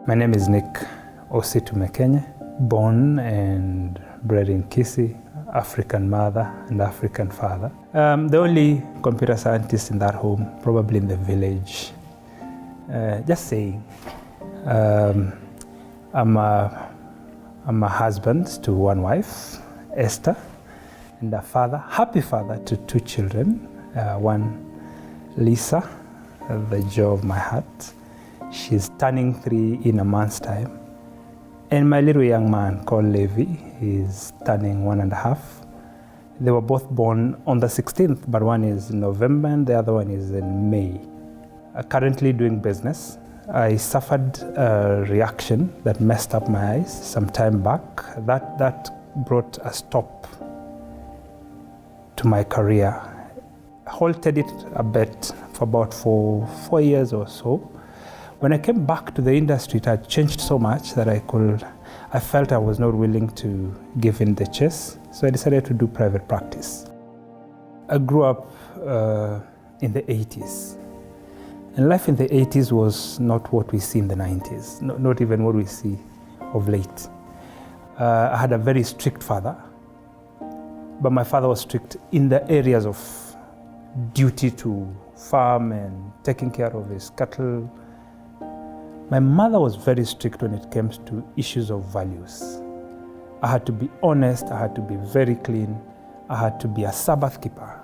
My name is Nick Mekenye, born and bred in Kisii, African mother and African father. The only computer scientist in that home, probably in the village. Just saying, I'm a husband to one wife, Esther, and a father, happy father to two children, one Lisa, the joy of my heart. She's turning 3 in a month's time. And my little young man called Levi is turning 1.5. They were both born on the 16th, but one is in November and the other one is in May. Currently doing business. I suffered a reaction that messed up my eyes some time back. That brought a stop to my career. Halted it a bit for about 4 years or so. When I came back to the industry, it had changed so much that I felt I was not willing to give in the chase, so I decided to do private practice. I grew up in the 80s, and life in the 80s was not what we see in the 90s, not even what we see of late. I had a very strict father, but my father was strict in the areas of duty to farm and taking care of his cattle. My mother was very strict when it came to issues of values. I had to be honest, I had to be very clean, I had to be a Sabbath keeper.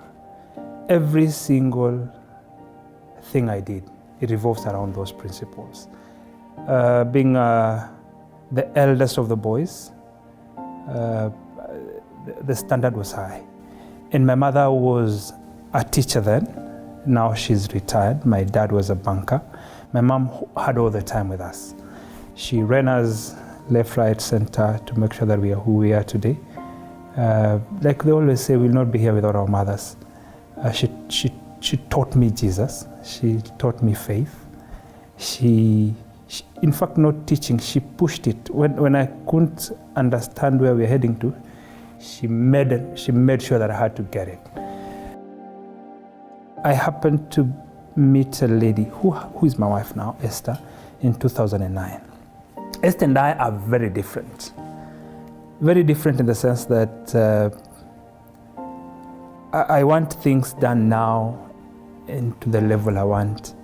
Every single thing I did, it revolves around those principles. Being the eldest of the boys, the standard was high. And my mother was a teacher then, now she's retired. My dad was a banker. My mom had all the time with us. She ran us left, right, center to make sure that we are who we are today. Like they always say, we'll not be here without our mothers. She taught me Jesus. She taught me faith. She in fact, not teaching, she pushed it. When I couldn't understand where we're heading to, she made sure that I had to get it. I happened to meet a lady who is my wife now, Esther, in 2009. Esther and I are very different. Very different in the sense that I want things done now and to the level I want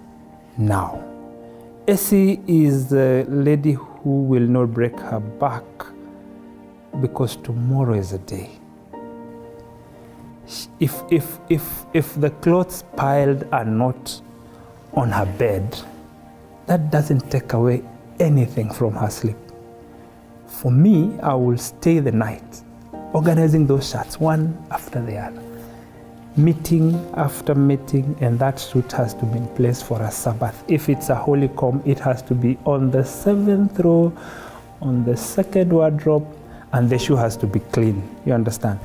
now. Essie is the lady who will not break her back because tomorrow is a day. If the clothes piled are not on her bed, that doesn't take away anything from her sleep. For me, I will stay the night, organizing those shirts one after the other, meeting after meeting, and that suit has to be in place for a Sabbath. If it's a holy com, it has to be on the 7th row, on the 2nd wardrobe, and the shoe has to be clean, you understand?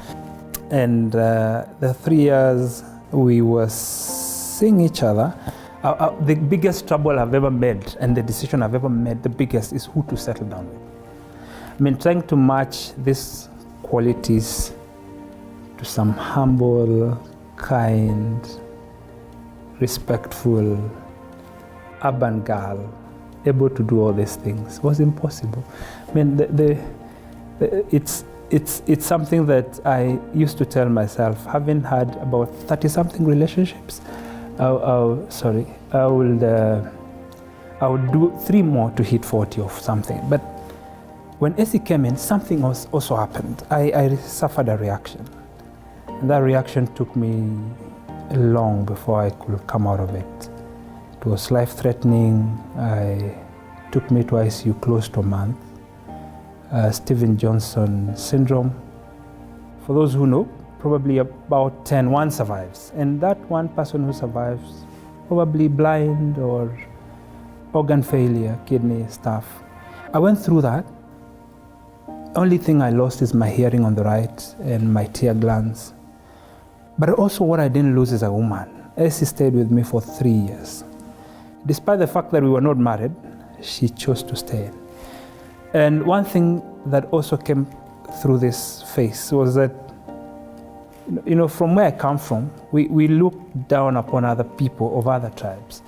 And the 3 years we were seeing each other, the biggest trouble I've ever made and the decision I've ever made, the biggest, is who to settle down with. I mean, trying to match these qualities to some humble, kind, respectful, urban girl, able to do all these things, was impossible. I mean, it's something that I used to tell myself, having had about 30-something relationships. I would do 3 more to hit 40 of something. But when Essie came in, something else also happened. I suffered a reaction. And that reaction took me long before I could come out of it. It was life-threatening. It took me to ICU close to a month. Steven Johnson syndrome. For those who know, probably about 10, one survives. And that one person who survives, probably blind or organ failure, kidney stuff. I went through that. Only thing I lost is my hearing on the right and my tear glands. But also what I didn't lose is a woman. Essie stayed with me for 3 years. Despite the fact that we were not married, she chose to stay. And one thing that also came through this phase was that, from where I come from, we look down upon other people of other tribes.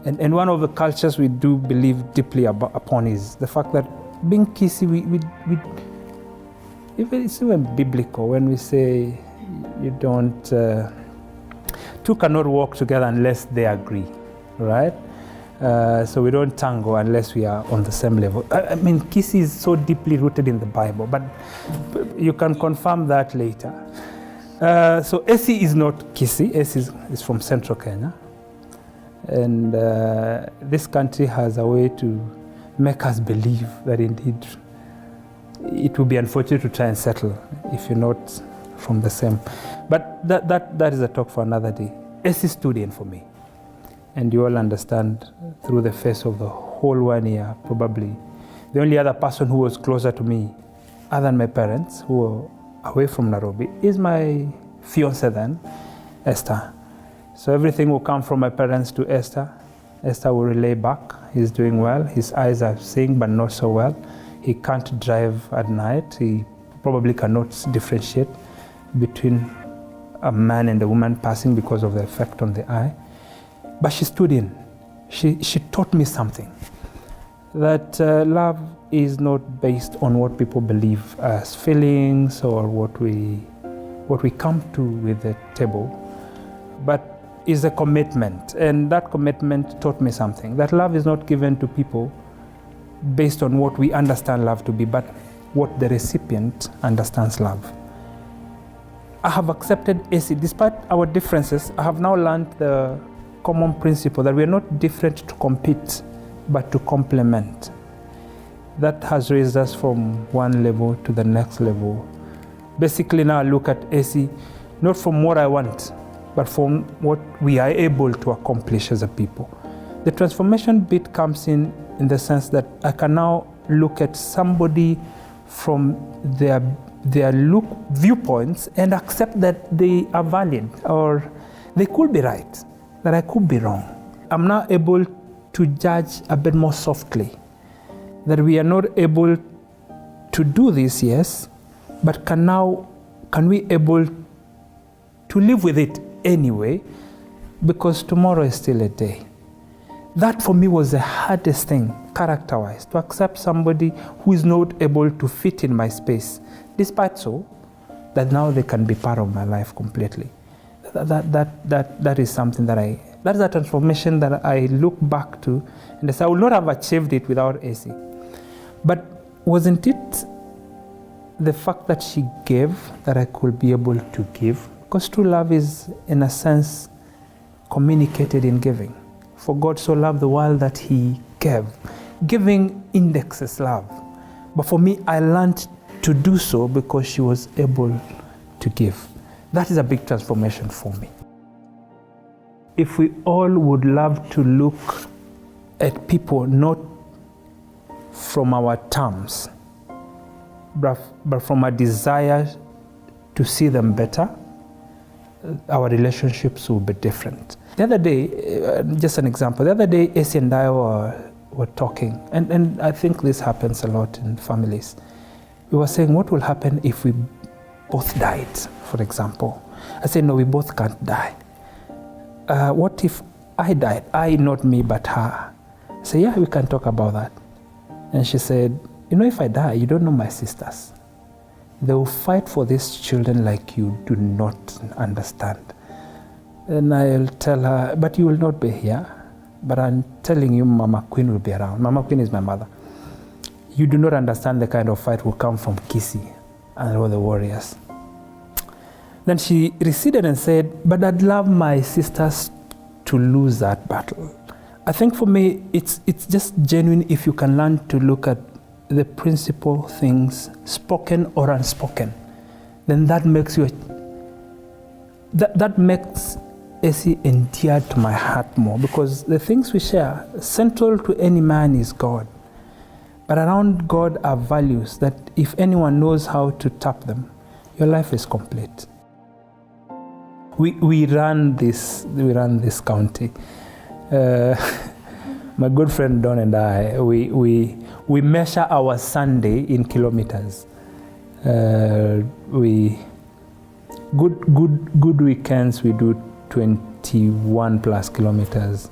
And one of the cultures we do believe deeply upon is the fact that being kissy, it's even biblical when we say you don't, two cannot walk together unless they agree, right? So we don't tango unless we are on the same level. I mean, kissy is so deeply rooted in the Bible, but you can confirm that later. So Esi is not kissy. Esi is from central Kenya. And this country has a way to make us believe that indeed it would be unfortunate to try and settle if you're not from the same. But that is a talk for another day. Esi stood in for me. And you all understand through the face of the whole 1 year, probably the only other person who was closer to me, other than my parents, who were away from Nairobi, is my fiancée then, Esther. So everything will come from my parents to Esther. Esther will relay back. He's doing well. His eyes are seeing, but not so well. He can't drive at night. He probably cannot differentiate between a man and a woman passing because of the effect on the eye. But she stood in. She taught me something. That love is not based on what people believe as feelings or what we come to with the table, but is a commitment. And that commitment taught me something. That love is not given to people based on what we understand love to be, but what the recipient understands love. I have accepted Esi. Despite our differences, I have now learned the common principle that we are not different to compete, but to complement. That has raised us from one level to the next level. Basically now I look at Esi not from what I want, but from what we are able to accomplish as a people. The transformation bit comes in the sense that I can now look at somebody from their viewpoints and accept that they are valid, or they could be right, that I could be wrong. I'm now able to judge a bit more softly, that we are not able to do this, yes, but can we able to live with it anyway, because tomorrow is still a day. That for me was the hardest thing, character-wise, to accept somebody who is not able to fit in my space, despite so that now they can be part of my life completely. That is something that is a transformation that I look back to, and I say I would not have achieved it without Esi. But wasn't it the fact that she gave that I could be able to give? Because true love is, in a sense, communicated in giving. For God so loved the world that he gave. Giving indexes love. But for me, I learned to do so because she was able to give. That is a big transformation for me. If we all would love to look at people not from our terms, but from a desire to see them better, our relationships will be different. The other day, just an example, the other day, Esi and I were talking, and I think this happens a lot in families. We were saying, what will happen if we both died, for example? I said, no, we both can't die. What if I died? I, not me, but her. I said, yeah, we can talk about that. And she said, you know, if I die, you don't know my sisters. They will fight for these children like you do not understand. And I'll tell her, but you will not be here. But I'm telling you, Mama Queen will be around. Mama Queen is my mother. You do not understand the kind of fight will come from Kissy and all the warriors. Then she receded and said, but I'd love my sisters to lose that battle. I think for me, it's just genuine if you can learn to look at the principal things, spoken or unspoken. Then that makes you, that makes Esi endeared to my heart more, because the things we share, central to any man is God. But around God are values that if anyone knows how to tap them, your life is complete. We run this county. My good friend Don and I, we measure our Sunday in kilometers. Good weekends we do 21 plus kilometers.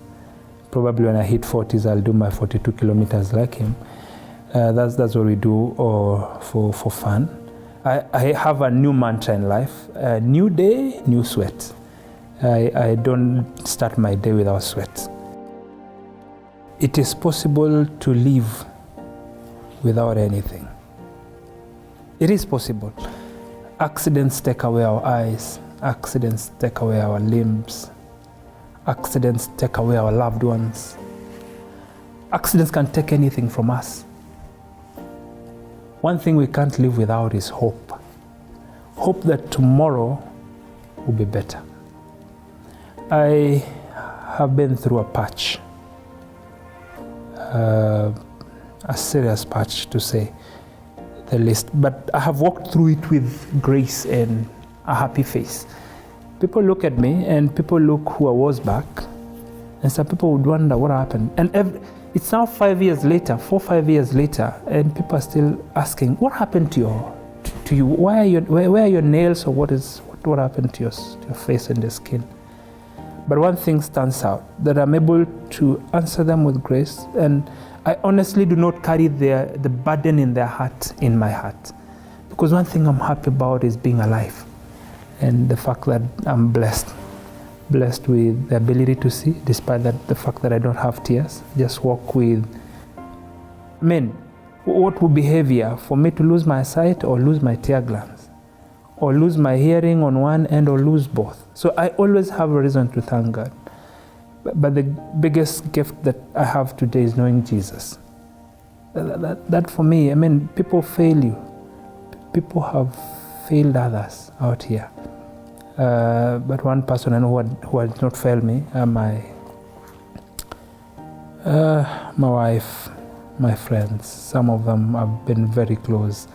Probably when I hit 40s, I'll do my 42 kilometers like him. That's what we do for fun. I have a new mantra in life: new day, new sweat. I don't start my day without sweat. It is possible to live without anything. It is possible. Accidents take away our eyes. Accidents take away our limbs. Accidents take away our loved ones. Accidents can take anything from us. One thing we can't live without is hope. Hope that tomorrow will be better. I have been through a patch, a serious patch to say the least, but I have walked through it with grace and a happy face. People look at me and people look who I was back, and some people would wonder what happened. And it's now 5 years later, 4 or 5 years later, and people are still asking, what happened to you? Where are your nails, or what happened to your face and the skin? But one thing stands out, that I'm able to answer them with grace, and I honestly do not carry the burden in their heart in my heart. Because one thing I'm happy about is being alive, and the fact that I'm blessed with the ability to see, despite the fact that I don't have tears. Just walk with, what would be heavier, for me to lose my sight or lose my tear glands, or lose my hearing on one end or lose both? So I always have a reason to thank God. But the biggest gift that I have today is knowing Jesus. That for me, people fail you. People have failed others out here. But one person I know who has not failed me, my wife, my friends. Some of them have been very close.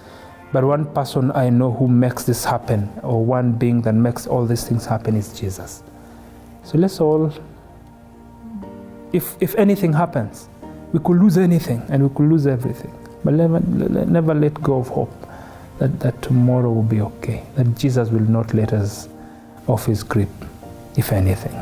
But one person I know who makes this happen, or one being that makes all these things happen, is Jesus. So let's all, if anything happens, we could lose anything and we could lose everything. But never let go of hope that tomorrow will be okay, that Jesus will not let us off his grip, if anything.